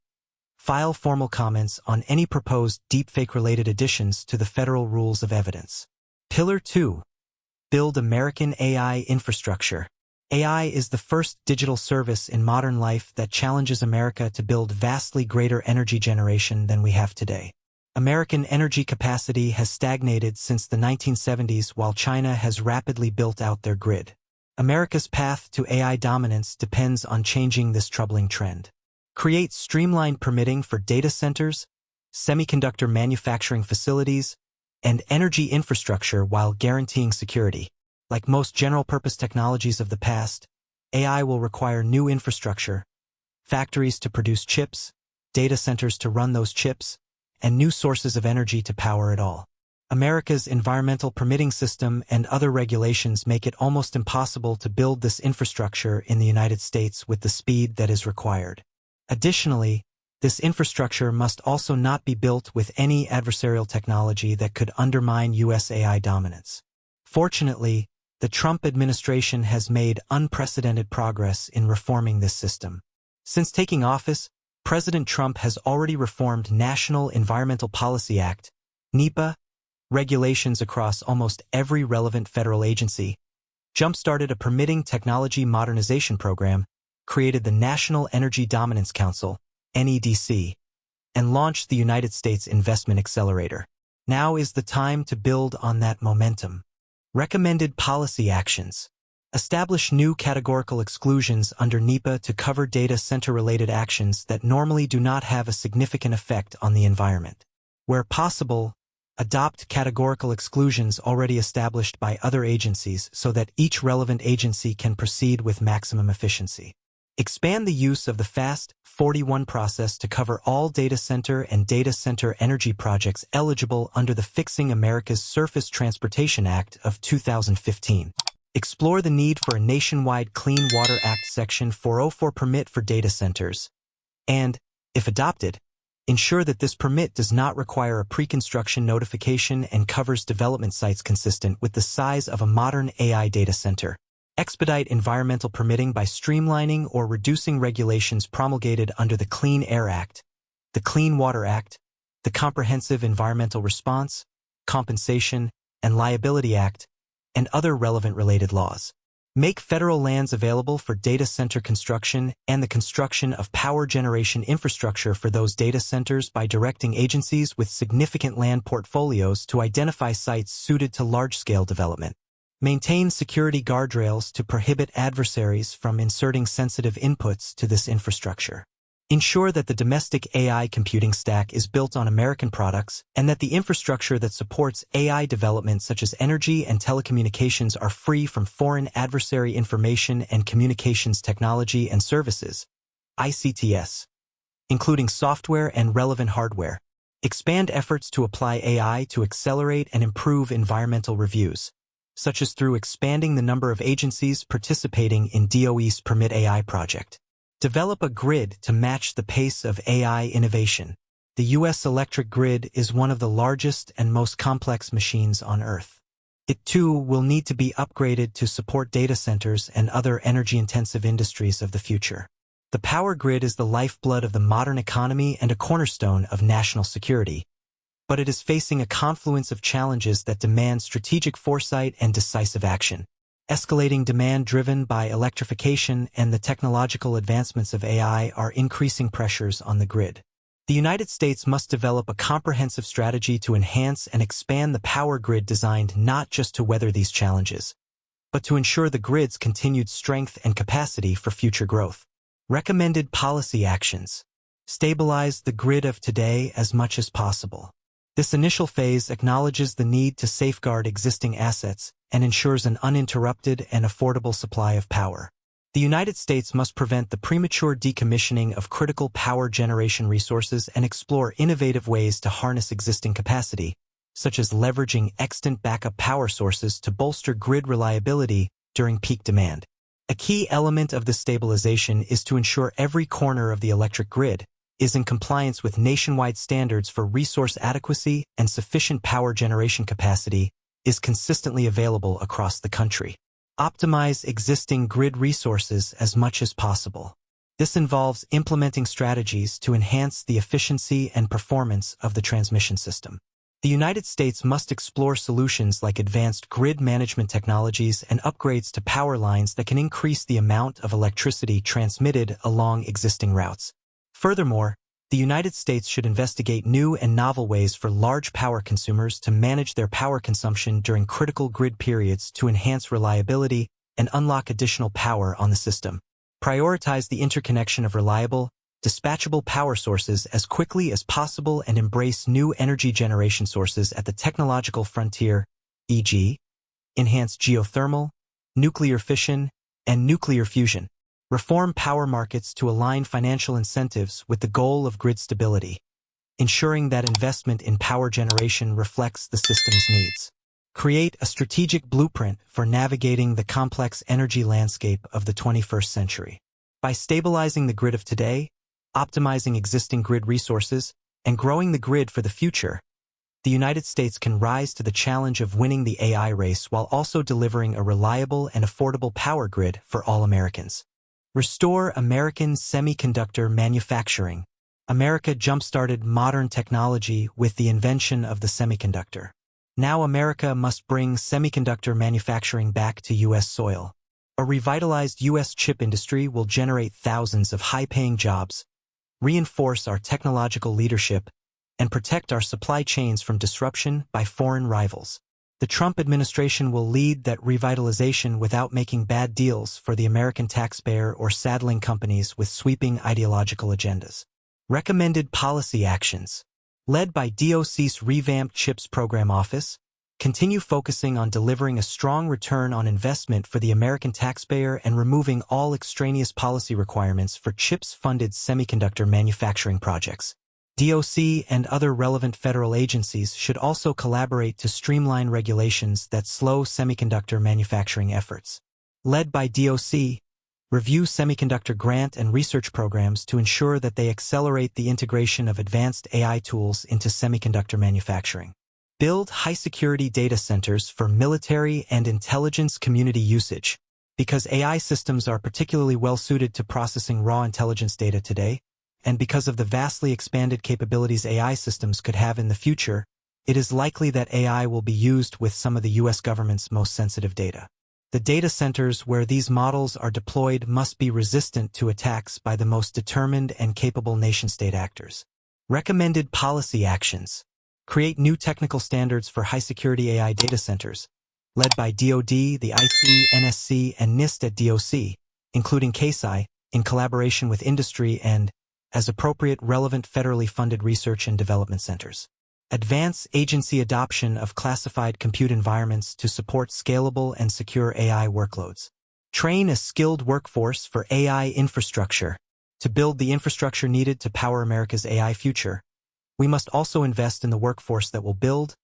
file formal comments on any proposed deepfake-related additions to the Federal Rules of Evidence. Pillar 2. Build American AI infrastructure. AI is the first digital service in modern life that challenges America to build vastly greater energy generation than we have today. American energy capacity has stagnated since the 1970s while China has rapidly built out their grid. America's path to AI dominance depends on changing this troubling trend. Create streamlined permitting for data centers, semiconductor manufacturing facilities, and energy infrastructure while guaranteeing security. Like most general-purpose technologies of the past, AI will require new infrastructure, factories to produce chips, data centers to run those chips, and new sources of energy to power it all. America's environmental permitting system and other regulations make it almost impossible to build this infrastructure in the United States with the speed that is required. Additionally, this infrastructure must also not be built with any adversarial technology that could undermine U.S. AI dominance. Fortunately, the Trump administration has made unprecedented progress in reforming this system. Since taking office, President Trump has already reformed National Environmental Policy Act, NEPA, regulations across almost every relevant federal agency, jump-started a permitting technology modernization program, created the National Energy Dominance Council, NEDC, and launched the United States Investment Accelerator. Now is the time to build on that momentum. Recommended policy actions. Establish new categorical exclusions under NEPA to cover data center-related actions that normally do not have a significant effect on the environment. Where possible, adopt categorical exclusions already established by other agencies so that each relevant agency can proceed with maximum efficiency. Expand the use of the FAST-41 process to cover all data center and data center energy projects eligible under the Fixing America's Surface Transportation Act of 2015. Explore the need for a nationwide Clean Water Act Section 404 permit for data centers. And, if adopted, ensure that this permit does not require a pre-construction notification and covers development sites consistent with the size of a modern AI data center. Expedite environmental permitting by streamlining or reducing regulations promulgated under the Clean Air Act, the Clean Water Act, the Comprehensive Environmental Response, Compensation, and Liability Act, and other relevant related laws. Make federal lands available for data center construction and the construction of power generation infrastructure for those data centers by directing agencies with significant land portfolios to identify sites suited to large-scale development. Maintain security guardrails to prohibit adversaries from inserting sensitive inputs to this infrastructure. Ensure that the domestic AI computing stack is built on American products and that the infrastructure that supports AI development such as energy and telecommunications are free from foreign adversary information and communications technology and services, ICTS, including software and relevant hardware. Expand efforts to apply AI to accelerate and improve environmental reviews, such as through expanding the number of agencies participating in DOE's Permit AI project. Develop a grid to match the pace of AI innovation. The U.S. electric grid is one of the largest and most complex machines on Earth. It too will need to be upgraded to support data centers and other energy-intensive industries of the future. The power grid is the lifeblood of the modern economy and a cornerstone of national security, but it is facing a confluence of challenges that demand strategic foresight and decisive action. Escalating demand driven by electrification and the technological advancements of AI are increasing pressures on the grid. The United States must develop a comprehensive strategy to enhance and expand the power grid designed not just to weather these challenges, but to ensure the grid's continued strength and capacity for future growth. Recommended policy actions. Stabilize the grid of today as much as possible. This initial phase acknowledges the need to safeguard existing assets and ensures an uninterrupted and affordable supply of power. The United States must prevent the premature decommissioning of critical power generation resources and explore innovative ways to harness existing capacity, such as leveraging extant backup power sources to bolster grid reliability during peak demand. A key element of this stabilization is to ensure every corner of the electric grid is in compliance with nationwide standards for resource adequacy and sufficient power generation capacity is consistently available across the country. Optimize existing grid resources as much as possible. This involves implementing strategies to enhance the efficiency and performance of the transmission system. The United States must explore solutions like advanced grid management technologies and upgrades to power lines that can increase the amount of electricity transmitted along existing routes. Furthermore, the United States should investigate new and novel ways for large power consumers to manage their power consumption during critical grid periods to enhance reliability, and unlock additional power on the system. Prioritize the interconnection of reliable, dispatchable power sources as quickly as possible and embrace new energy generation sources at the technological frontier, e.g., enhanced geothermal, nuclear fission, and nuclear fusion. Reform power markets to align financial incentives with the goal of grid stability, ensuring that investment in power generation reflects the system's needs. Create a strategic blueprint for navigating the complex energy landscape of the 21st century. By stabilizing the grid of today, optimizing existing grid resources, and growing the grid for the future, the United States can rise to the challenge of winning the AI race while also delivering a reliable and affordable power grid for all Americans. Restore American semiconductor manufacturing. America jump-started modern technology with the invention of the semiconductor. Now America must bring semiconductor manufacturing back to U.S. soil. A revitalized U.S. chip industry will generate thousands of high-paying jobs, reinforce our technological leadership, and protect our supply chains from disruption by foreign rivals. The Trump administration will lead that revitalization without making bad deals for the American taxpayer or saddling companies with sweeping ideological agendas. Recommended policy actions. Led by DOC's revamped CHIPS Program Office, continue focusing on delivering a strong return on investment for the American taxpayer and removing all extraneous policy requirements for CHIPS-funded semiconductor manufacturing projects. DOC and other relevant federal agencies should also collaborate to streamline regulations that slow semiconductor manufacturing efforts. Led by DOC, review semiconductor grant and research programs to ensure that they accelerate the integration of advanced AI tools into semiconductor manufacturing. Build high-security data centers for military and intelligence community usage. Because AI systems are particularly well-suited to processing raw intelligence data today, and because of the vastly expanded capabilities AI systems could have in the future, it is likely that AI will be used with some of the U.S. government's most sensitive data. The data centers where these models are deployed must be resistant to attacks by the most determined and capable nation-state actors. Recommended policy actions. Create new technical standards for high-security AI data centers, led by DoD, the IC, NSC, and NIST at DOC, including CASI, in collaboration with industry and, as appropriate, relevant federally funded research and development centers. Advance agency adoption of classified compute environments to support scalable and secure AI workloads. Train a skilled workforce for AI infrastructure. To build the infrastructure needed to power America's AI future, we must also invest in the workforce that will build,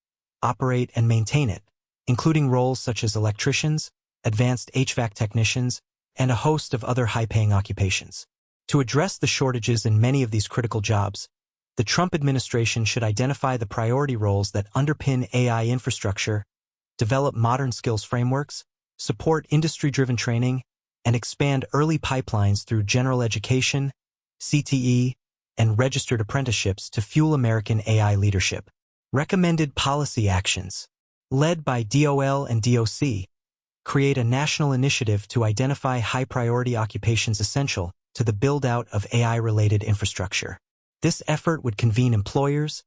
operate, and maintain it, including roles such as electricians, advanced HVAC technicians, and a host of other high-paying occupations. To address the shortages in many of these critical jobs, the Trump administration should identify the priority roles that underpin AI infrastructure, develop modern skills frameworks, support industry-driven training, and expand early pipelines through general education, CTE, and registered apprenticeships to fuel American AI leadership. Recommended policy actions. Led by DOL and DOC, create a national initiative to identify high-priority occupations essential to the build-out of AI-related infrastructure. This effort would convene employers,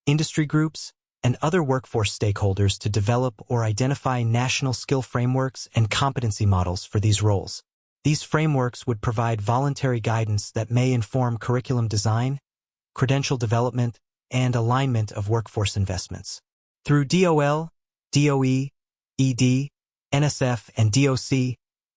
industry groups, and other workforce stakeholders to develop or identify national skill frameworks and competency models for these roles. These frameworks would provide voluntary guidance that may inform curriculum design, credential development, and alignment of workforce investments. Through DOL, DOE, ED, NSF, and DOC,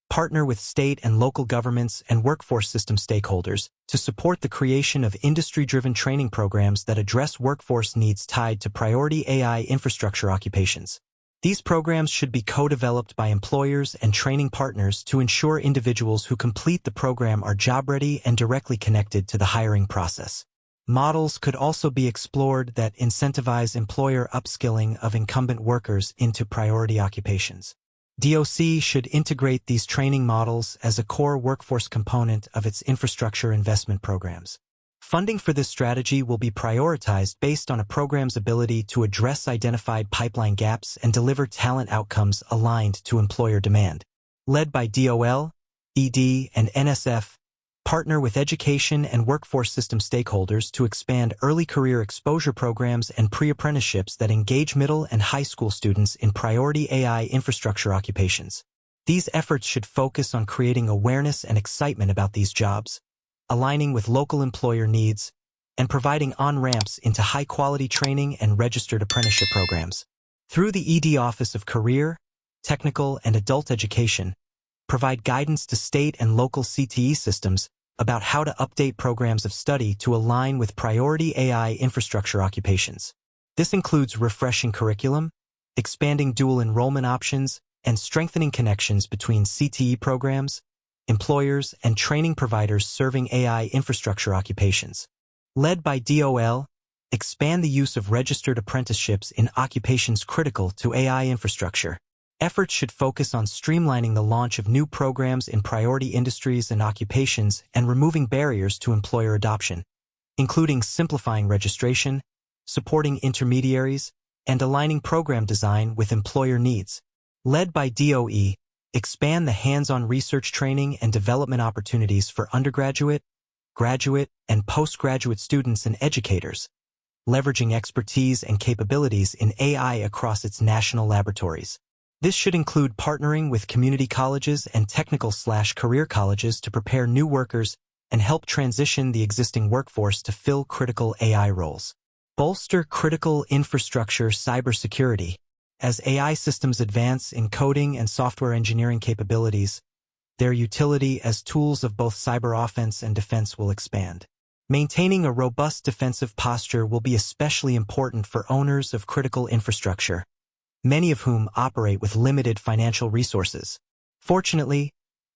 partner with state and local governments and workforce system stakeholders to support the creation of industry-driven training programs that address workforce needs tied to priority AI infrastructure occupations. These programs should be co-developed by employers and training partners to ensure individuals who complete the program are job-ready and directly connected to the hiring process. Models could also be explored that incentivize employer upskilling of incumbent workers into priority occupations. DOC should integrate these training models as a core workforce component of its infrastructure investment programs. Funding for this strategy will be prioritized based on a program's ability to address identified pipeline gaps and deliver talent outcomes aligned to employer demand. Led by DOL, ED, and NSF, partner with education and workforce system stakeholders to expand early career exposure programs and pre-apprenticeships that engage middle and high school students in priority AI infrastructure occupations. These efforts should focus on creating awareness and excitement about these jobs, aligning with local employer needs, and providing on-ramps into high-quality training and registered apprenticeship programs. Through the ED Office of Career, Technical, and Adult Education, provide guidance to state and local CTE systems about how to update programs of study to align with priority AI infrastructure occupations. This includes refreshing curriculum, expanding dual enrollment options, and strengthening connections between CTE programs, employers, and training providers serving AI infrastructure occupations. Led by DOL, expand the use of registered apprenticeships in occupations critical to AI infrastructure. Efforts should focus on streamlining the launch of new programs in priority industries and occupations and removing barriers to employer adoption, including simplifying registration, supporting intermediaries, and aligning program design with employer needs. Led by DOE, expand the hands-on research training and development opportunities for undergraduate, graduate, and postgraduate students and educators, leveraging expertise and capabilities in AI across its national laboratories. This should include partnering with community colleges and technical/career colleges to prepare new workers and help transition the existing workforce to fill critical AI roles. Bolster critical infrastructure cybersecurity. As AI systems advance in coding and software engineering capabilities, their utility as tools of both cyber offense and defense will expand. Maintaining a robust defensive posture will be especially important for owners of critical infrastructure, many of whom operate with limited financial resources. Fortunately,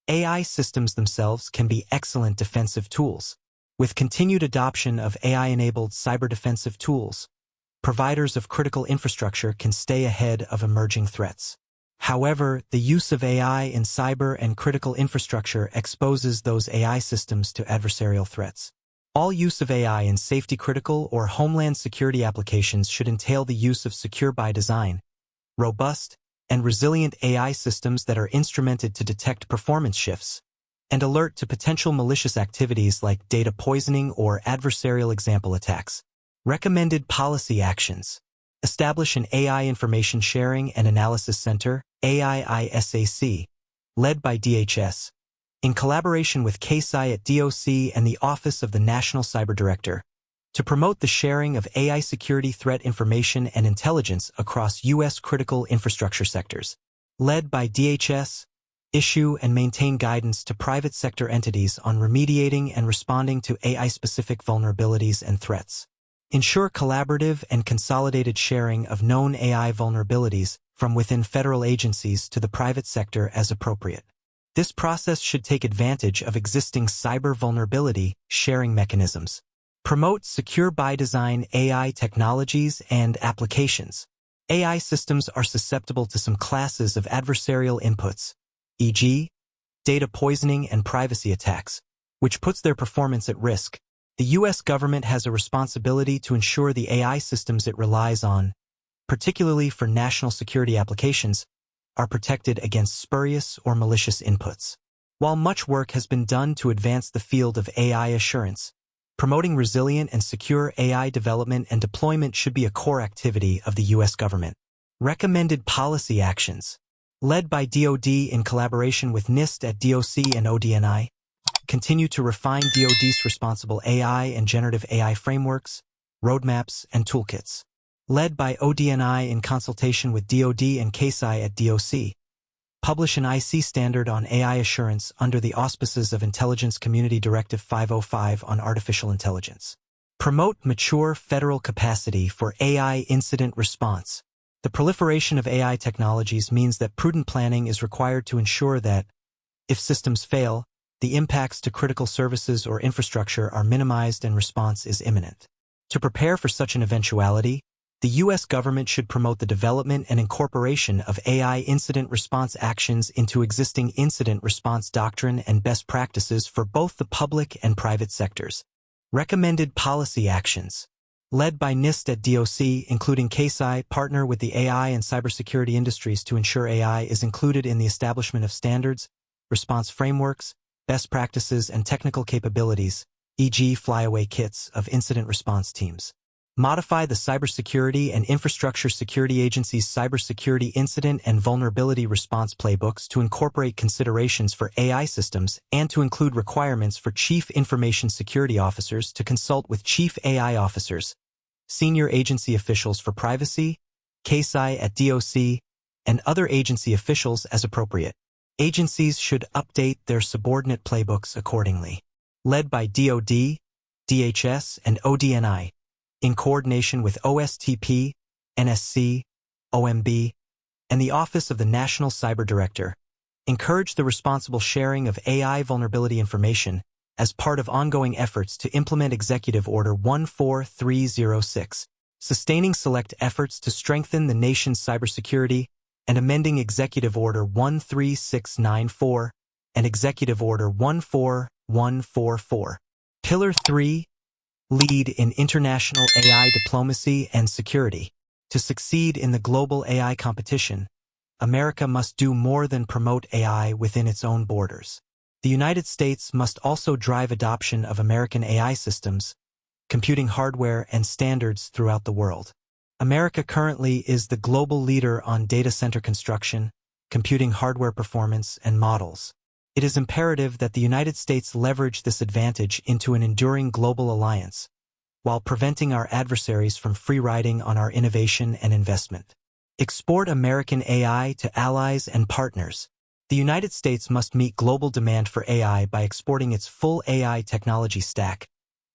AI systems themselves can be excellent defensive tools. With continued adoption of AI-enabled cyber defensive tools, providers of critical infrastructure can stay ahead of emerging threats. However, the use of AI in cyber and critical infrastructure exposes those AI systems to adversarial threats. All use of AI in safety-critical or homeland security applications should entail the use of secure by design, robust, and resilient AI systems that are instrumented to detect performance shifts and alert to potential malicious activities like data poisoning or adversarial example attacks. Recommended policy actions. Establish an AI Information Sharing and Analysis Center, AIISAC, led by DHS, in collaboration with CASI at DOC and the Office of the National Cyber Director, to promote the sharing of AI security threat information and intelligence across U.S. critical infrastructure sectors. Led by DHS, issue and maintain guidance to private sector entities on remediating and responding to AI-specific vulnerabilities and threats. Ensure collaborative and consolidated sharing of known AI vulnerabilities from within federal agencies to the private sector as appropriate. This process should take advantage of existing cyber vulnerability sharing mechanisms. Promote secure by design AI technologies and applications. AI systems are susceptible to some classes of adversarial inputs, e.g., data poisoning and privacy attacks, which puts their performance at risk. The U.S. government has a responsibility to ensure the AI systems it relies on, particularly for national security applications, are protected against spurious or malicious inputs. While much work has been done to advance the field of AI assurance, promoting resilient and secure AI development and deployment should be a core activity of the U.S. government. Recommended policy actions. Led by DoD in collaboration with NIST at DOC and ODNI, continue to refine DoD's responsible AI and generative AI frameworks, roadmaps, and toolkits. Led by ODNI in consultation with DoD and CASI at DOC, publish an IC standard on AI assurance under the auspices of Intelligence Community Directive 505 on artificial intelligence. Promote mature federal capacity for AI incident response. The proliferation of AI technologies means that prudent planning is required to ensure that, if systems fail, the impacts to critical services or infrastructure are minimized and response is imminent. To prepare for such an eventuality, the U.S. government should promote the development and incorporation of AI incident response actions into existing incident response doctrine and best practices for both the public and private sectors. Recommended policy actions. Led by NIST at DOC, including CASI, partner with the AI and cybersecurity industries to ensure AI is included in the establishment of standards, response frameworks, best practices, and technical capabilities, e.g. flyaway kits of incident response teams. Modify the Cybersecurity and Infrastructure Security Agency's Cybersecurity Incident and Vulnerability Response Playbooks to incorporate considerations for AI systems and to include requirements for Chief Information Security Officers to consult with Chief AI Officers, senior agency officials for privacy, CASI at DOC, and other agency officials as appropriate. Agencies should update their subordinate playbooks accordingly. Led by DoD, DHS, and ODNI, in coordination with OSTP, NSC, OMB, and the Office of the National Cyber Director, encourage the responsible sharing of AI vulnerability information as part of ongoing efforts to implement Executive Order 14306, sustaining select efforts to strengthen the nation's cybersecurity, and amending Executive Order 13694 and Executive Order 14144. Pillar 3. Lead in international AI diplomacy and security. To succeed in the global AI competition, America must do more than promote AI within its own borders. The United States must also drive adoption of American AI systems, computing hardware and standards throughout the world. America currently is the global leader on data center construction, computing hardware performance, and models. It is imperative that the United States leverage this advantage into an enduring global alliance, while preventing our adversaries from free-riding on our innovation and investment. Export American AI to allies and partners. The United States must meet global demand for AI by exporting its full AI technology stack,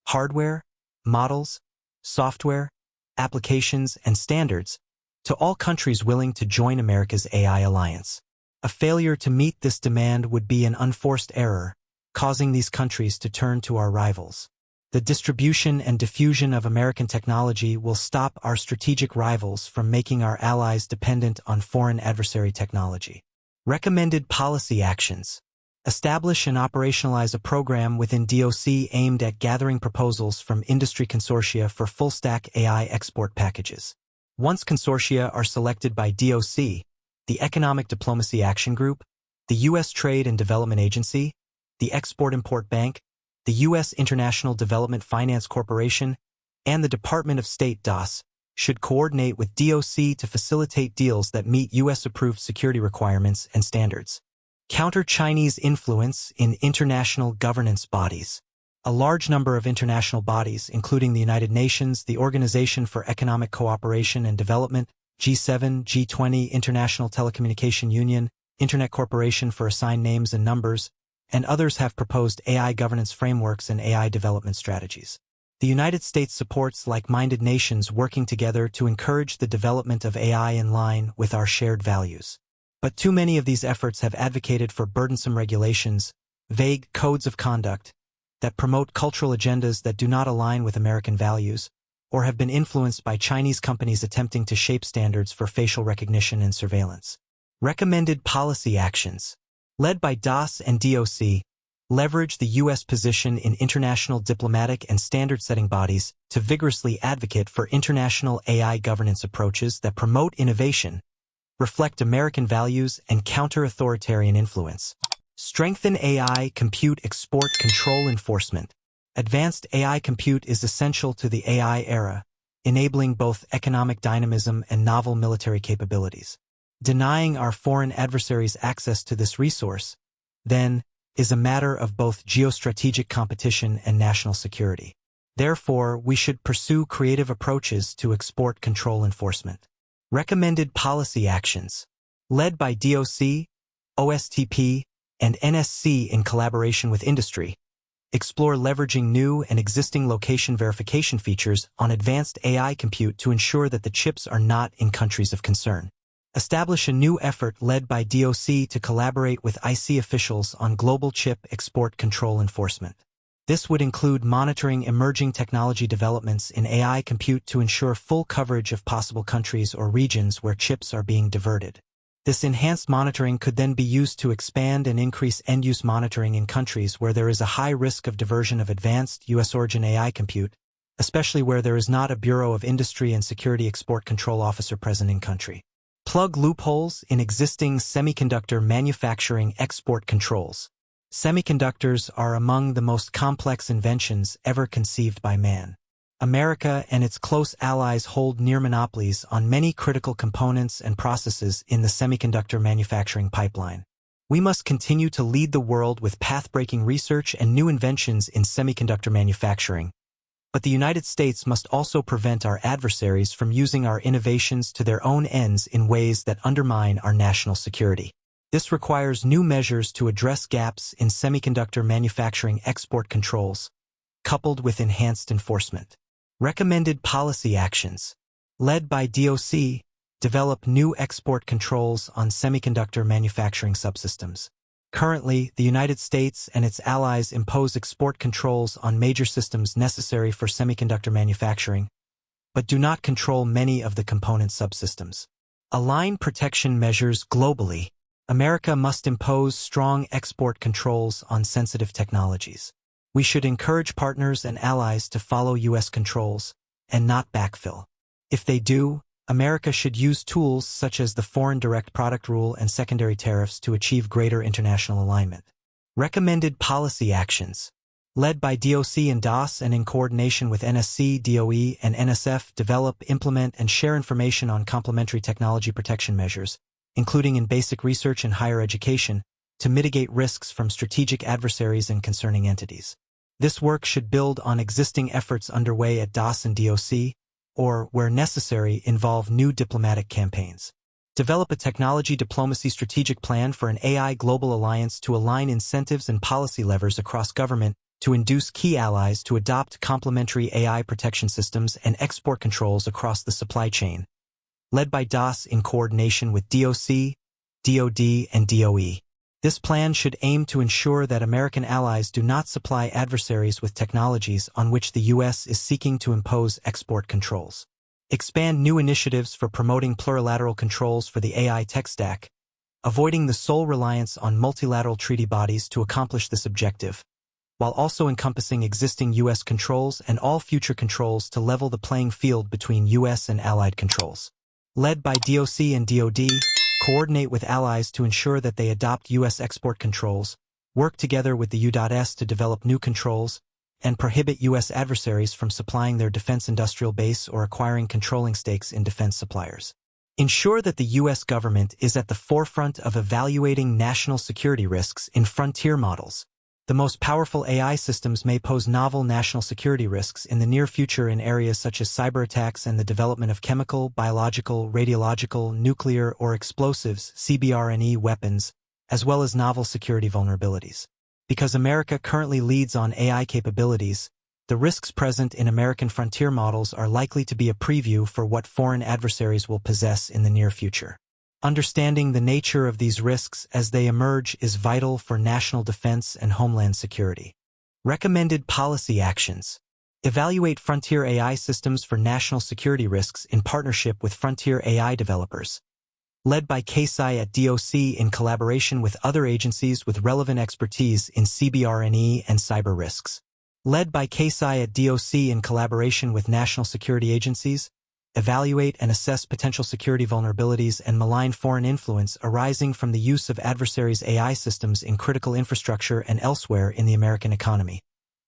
hardware, models, software, applications, and standards to all countries willing to join America's AI alliance. A failure to meet this demand would be an unforced error, causing these countries to turn to our rivals. The distribution and diffusion of American technology will stop our strategic rivals from making our allies dependent on foreign adversary technology. Recommended policy actions. Establish and operationalize a program within DOC aimed at gathering proposals from industry consortia for full-stack AI export packages. Once consortia are selected by DOC, the Economic Diplomacy Action Group, the U.S. Trade and Development Agency, the Export-Import Bank, the U.S. International Development Finance Corporation, and the Department of State DOS should coordinate with DOC to facilitate deals that meet U.S.-approved security requirements and standards. Counter Chinese influence in international governance bodies. A large number of international bodies, including the United Nations, the Organization for Economic Cooperation and Development, G7, G20, International Telecommunication Union, Internet Corporation for Assigned Names and Numbers, and others have proposed AI governance frameworks and AI development strategies. The United States supports like-minded nations working together to encourage the development of AI in line with our shared values. But too many of these efforts have advocated for burdensome regulations, vague codes of conduct, that promote cultural agendas that do not align with American values, or have been influenced by Chinese companies attempting to shape standards for facial recognition and surveillance. Recommended policy actions. Led by DOS and DOC, leverage the U.S. position in international diplomatic and standard-setting bodies to vigorously advocate for international AI governance approaches that promote innovation, reflect American values, and counter authoritarian influence. Strengthen AI compute export control enforcement. Advanced AI compute is essential to the AI era, enabling both economic dynamism and novel military capabilities. Denying our foreign adversaries access to this resource, then, is a matter of both geostrategic competition and national security. Therefore, we should pursue creative approaches to export control enforcement. Recommended policy actions. Led by DOC, OSTP, and NSC in collaboration with industry, explore leveraging new and existing location verification features on advanced AI compute to ensure that the chips are not in countries of concern. Establish a new effort led by DOC to collaborate with IC officials on global chip export control enforcement. This would include monitoring emerging technology developments in AI compute to ensure full coverage of possible countries or regions where chips are being diverted. This enhanced monitoring could then be used to expand and increase end-use monitoring in countries where there is a high risk of diversion of advanced U.S.-origin AI compute, especially where there is not a Bureau of Industry and Security Export Control Officer present in country. Plug loopholes in existing semiconductor manufacturing export controls. Semiconductors are among the most complex inventions ever conceived by man. America and its close allies hold near monopolies on many critical components and processes in the semiconductor manufacturing pipeline. We must continue to lead the world with path-breaking research and new inventions in semiconductor manufacturing. But the United States must also prevent our adversaries from using our innovations to their own ends in ways that undermine our national security. This requires new measures to address gaps in semiconductor manufacturing export controls, coupled with enhanced enforcement. Recommended policy actions. Led by DOC, develop new export controls on semiconductor manufacturing subsystems. Currently, the United States and its allies impose export controls on major systems necessary for semiconductor manufacturing, but do not control many of the component subsystems. Align protection measures globally. America must impose strong export controls on sensitive technologies. We should encourage partners and allies to follow U.S. controls and not backfill. If they do, America should use tools such as the Foreign Direct Product Rule and secondary tariffs to achieve greater international alignment. Recommended policy actions. Led by DOC and DOS and in coordination with NSC, DOE, and NSF, develop, implement, and share information on complementary technology protection measures, including in basic research and higher education, to mitigate risks from strategic adversaries and concerning entities. This work should build on existing efforts underway at DOS and DOC, or, where necessary, involve new diplomatic campaigns. Develop a technology diplomacy strategic plan for an AI global alliance to align incentives and policy levers across government to induce key allies to adopt complementary AI protection systems and export controls across the supply chain. Led by DOS in coordination with DOC, DOD, and DOE. This plan should aim to ensure that American allies do not supply adversaries with technologies on which the U.S. is seeking to impose export controls. Expand new initiatives for promoting plurilateral controls for the AI tech stack, avoiding the sole reliance on multilateral treaty bodies to accomplish this objective, while also encompassing existing U.S. controls and all future controls to level the playing field between U.S. and allied controls. Led by DOC and DOD, coordinate with allies to ensure that they adopt U.S. export controls, work together with the U.S. to develop new controls, and prohibit U.S. adversaries from supplying their defense industrial base or acquiring controlling stakes in defense suppliers. Ensure that the U.S. government is at the forefront of evaluating national security risks in frontier models. The most powerful AI systems may pose novel national security risks in the near future in areas such as cyber attacks and the development of chemical, biological, radiological, nuclear, or explosives (CBRNE) weapons, as well as novel security vulnerabilities. Because America currently leads on AI capabilities, the risks present in American frontier models are likely to be a preview for what foreign adversaries will possess in the near future. Understanding the nature of these risks as they emerge is vital for national defense and homeland security. Recommended policy actions. Evaluate frontier AI systems for national security risks in partnership with frontier AI developers. Led by KSI at DOC in collaboration with other agencies with relevant expertise in CBRNE and cyber risks. Led by KSI at DOC in collaboration with national security agencies, evaluate and assess potential security vulnerabilities and malign foreign influence arising from the use of adversaries' AI systems in critical infrastructure and elsewhere in the American economy,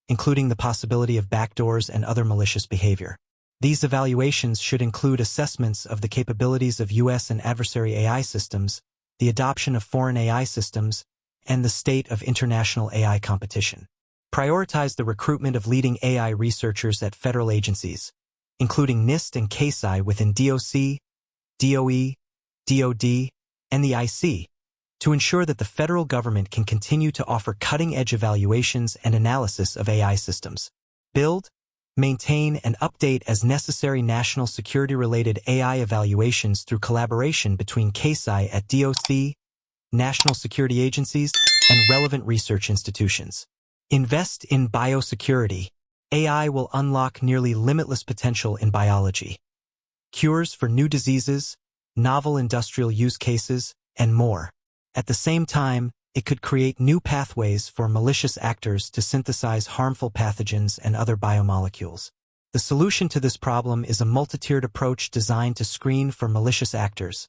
including the possibility of backdoors and other malicious behavior. These evaluations should include assessments of the capabilities of U.S. and adversary AI systems, the adoption of foreign AI systems, and the state of international AI competition. Prioritize the recruitment of leading AI researchers at federal agencies, including NIST and KSI within DOC, DOE, DOD, and the IC, to ensure that the federal government can continue to offer cutting-edge evaluations and analysis of AI systems. Build, maintain, and update as necessary national security-related AI evaluations through collaboration between KSI at DOC, national security agencies, and relevant research institutions. Invest in biosecurity. AI will unlock nearly limitless potential in biology. Cures for new diseases, novel industrial use cases, and more. At the same time, it could create new pathways for malicious actors to synthesize harmful pathogens and other biomolecules. The solution to this problem is a multi-tiered approach designed to screen for malicious actors,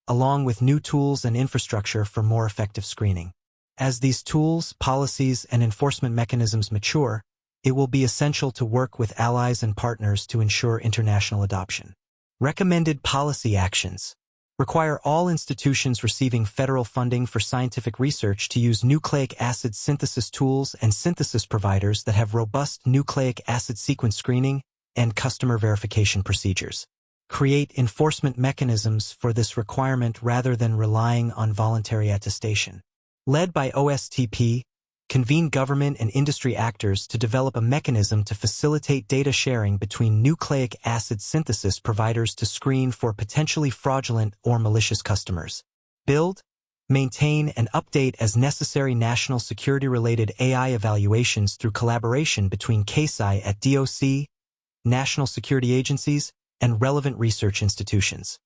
along with new tools and infrastructure for more effective screening. As these tools, policies, and enforcement mechanisms mature, it will be essential to work with allies and partners to ensure international adoption. Recommended policy actions. Require all institutions receiving federal funding for scientific research to use nucleic acid synthesis tools and synthesis providers that have robust nucleic acid sequence screening and customer verification procedures. Create enforcement mechanisms for this requirement rather than relying on voluntary attestation. Led by OSTP, convene government and industry actors to develop a mechanism to facilitate data sharing between nucleic acid synthesis providers to screen for potentially fraudulent or malicious customers. Build, maintain, and update as necessary national security-related AI evaluations through collaboration between CASI at DOC, national security agencies, and relevant research institutions.